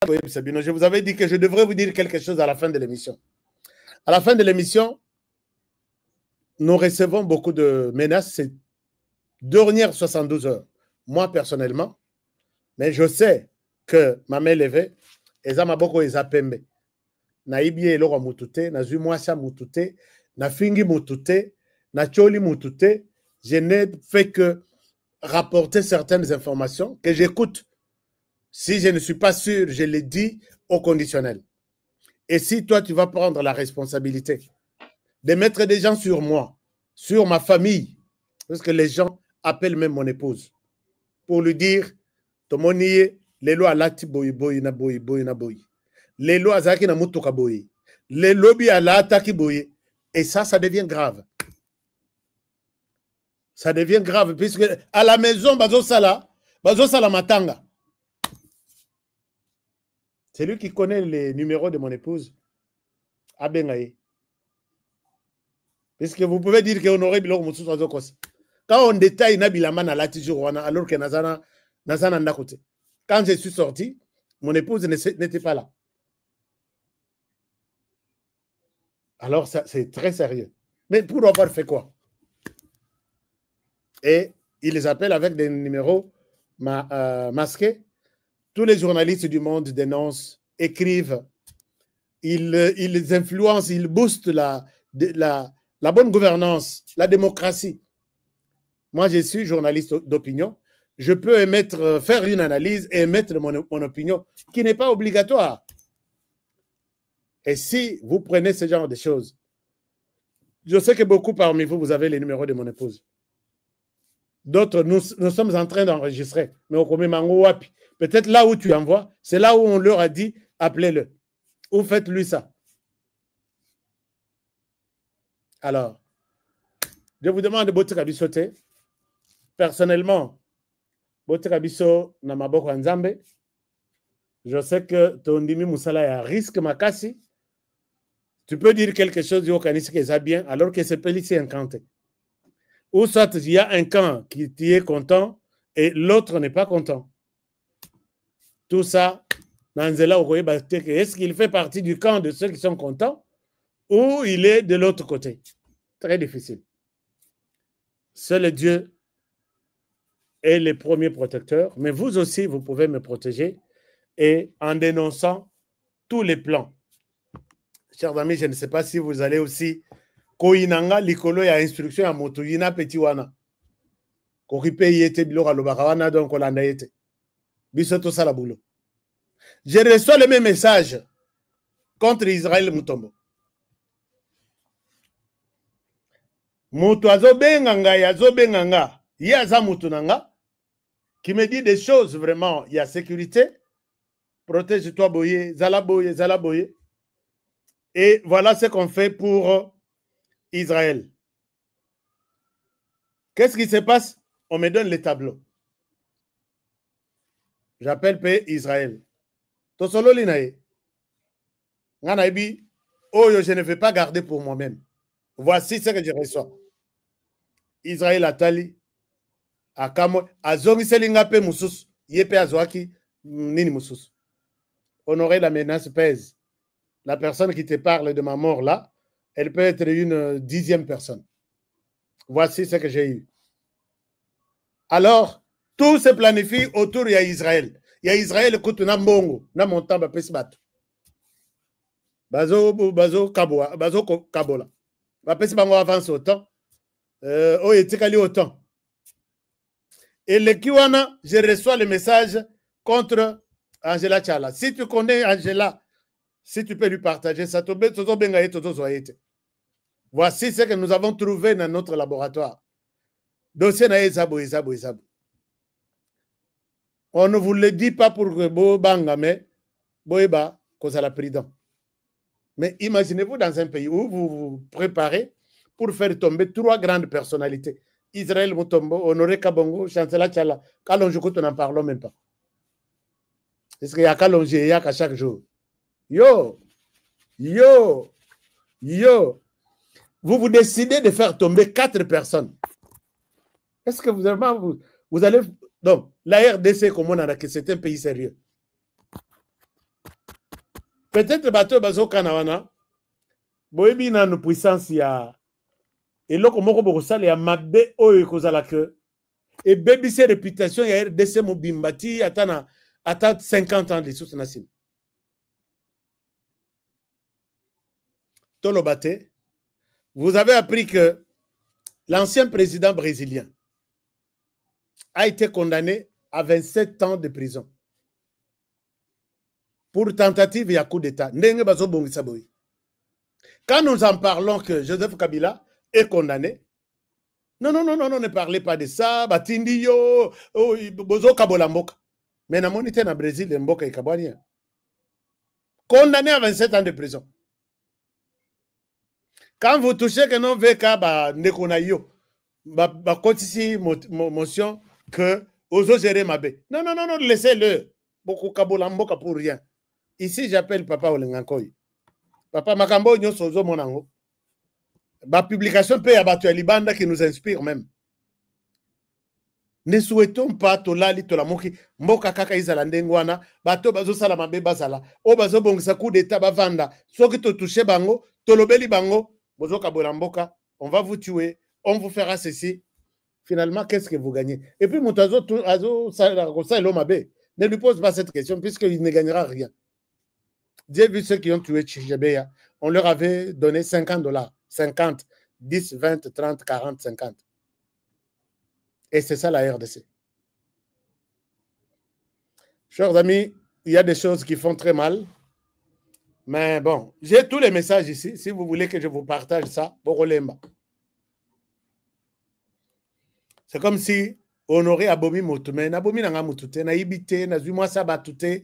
Je vous avais dit que je devrais vous dire quelque chose à la fin de l'émission. À la fin de l'émission, nous recevons beaucoup de menaces ces dernières 72 heures. Moi, personnellement, mais je sais que ma main levée, eza maboko eza pembe. Na ibi eloko mutute, na zui mwasha mutute, na fingi mutute, na choli mutute. Je n'ai fait que rapporter certaines informations que j'écoute. Si je ne suis pas sûr, je le dis au conditionnel. Et si toi, tu vas prendre la responsabilité de mettre des gens sur moi, sur ma famille, parce que les gens appellent même mon épouse, pour lui dire, Tomoniye, les lois alati boyi boyi na boyi boyi na boyi. Les lois azaki na mutuka boyi. Les lobbies alata ki boyi. Et ça devient grave. Ça devient grave, puisque à la maison, bazo sala matanga. C'est lui qui connaît les numéros de mon épouse. Abengaye. Puisque vous pouvez dire qu'on aurait biloko mususu azokos. Quand on détaille Nabilama na lati jourwana, alors que Nazana ndakote. Quand je suis sorti, mon épouse n'était pas là. Alors, c'est très sérieux. Mais pour avoir fait quoi? Et ils les appellent avec des numéros masqués. Tous les journalistes du monde dénoncent, écrivent, ils influencent, ils boostent la bonne gouvernance, la démocratie. Moi, je suis journaliste d'opinion. Je peux faire une analyse et émettre mon opinion qui n'est pas obligatoire. Et si vous prenez ce genre de choses, je sais que beaucoup parmi vous, vous avez les numéros de mon épouse. D'autres, nous sommes en train d'enregistrer. Mais au Wapi, peut-être là où tu envoies, c'est là où on leur a dit, appelez-le. Ou faites-lui ça. Alors, je vous demande de Botika Bissote. Personnellement, Botika Bisso Namaboko Nzambe. Je sais que Tondimi Moussala est à risque Makasi. Tu peux dire quelque chose du Okanissi qui est bien, alors que c'est Pélissi incanté. Ou soit il y a un camp qui est content et l'autre n'est pas content. Tout ça, est-ce qu'il fait partie du camp de ceux qui sont contents ou il est de l'autre côté? Très difficile. Seul Dieu est le premier protecteur, mais vous aussi, vous pouvez me protéger et en dénonçant tous les plans. Chers amis, je ne sais pas si vous allez aussi koinanga likolo ya instruction ya moto yina petit wana kokipe yete biloko alobaka wana donc olanda yete biso tosala boulot. Je reçois le même message contre Israël Mutombo. Moto azobenga ngai azobenga nga ye aza moto nanga qui me dit des choses vraiment, il y a sécurité, protège-toi boye, zala boye, zala boye. Et voilà ce qu'on fait pour Israël. Qu'est-ce qui se passe? On me donne les tableaux. J'appelle paix Israël. Tosolo linae. Nganaïbi, oh, je ne vais pas garder pour moi-même. Voici ce que je reçois. Israël Atali, Akamo, Azongi Selingape Moussous, Yepe Azwaki, Nini Moussous. Honorer la menace pèse. La personne qui te parle de ma mort là, elle peut être une 10e personne. Voici ce que j'ai eu. Alors, tout se planifie autour d'Israël. Il y a Israël, écoute, na mbongo, na montant, ba pesbat. Bazo kabola. Ba pesbango avance autant. Oh, etikali autant. Et le Kiwana, je reçois le message contre Angela Tchala. Si tu connais Angela, si tu peux lui partager ça, voici ce que nous avons trouvé dans notre laboratoire. Dossier na Ezabo. On ne vous le dit pas pour que Bo Bangame, Boeba, cause à la prudence. Mais imaginez-vous dans un pays où vous vous préparez pour faire tomber 3 grandes personnalités. Israël Mutombo, Honoré Kabongo, Chancela Tchala. Kalonjoukout, on n'en parlons même pas. Est-ce qu'il y a Kalonjé, il y a qu'à chaque jour. Yo. Vous décidez de faire tomber 4 personnes. Est-ce que vous allez... Donc, la RDC, comme on a dit, c'est un pays sérieux. Peut-être bateau bazo kanawana. Boyebi na no puissance ya. Et là, comme on ça, il y a mabe oyo kozala que. Et baby ses réputation, il y a RDC Mobimbati, attend 50 ans de sous nasim. Tolobate, vous avez appris que l'ancien président brésilien a été condamné à 27 ans de prison pour tentative et à coup d'État. Quand nous en parlons que Joseph Kabila est condamné, non, ne parlez pas de ça, Batindi yo, bozo kabola mboka. Mais na monité na Brésil, mboka et kabwania. Condamné à 27 ans de prison. Quand vous touchez que non VK, bah, nekonayo, bah, ici motion que ozo gérer ma baie. Non, laissez-le. Beaucoup kabolamboka pour rien. Ici, j'appelle Papa Olengankoy. Papa Makambo nyoso ozo monango. Bah, publication peut y avoir Libanda qui nous inspire même. Ne souhaitons pas tolali tolamoki mboka kaka izala ndengwana bato bazo sala mabe bazala o bazo bongisa coup d'état bavanda soki to toucher bango tolobeli bango bozoka bolamboka on va vous tuer on vous fera ceci finalement qu'est-ce que vous gagnez et puis mutazo azo sala lo mabe ne lui pose pas cette question puisqu'il ne gagnera rien. Dieu vu ceux qui ont tué Chichebeya, on leur avait donné $50, 50, 10, 20, 30, 40, 50. Et c'est ça la RDC. Chers amis, il y a des choses qui font très mal. Mais bon, j'ai tous les messages ici. Si vous voulez que je vous partage ça, Borolemba. C'est comme si Honoré Abomi Moutoume, Nabomi Nanga Moutouté, Naibité, Nazumwa Sabatouté,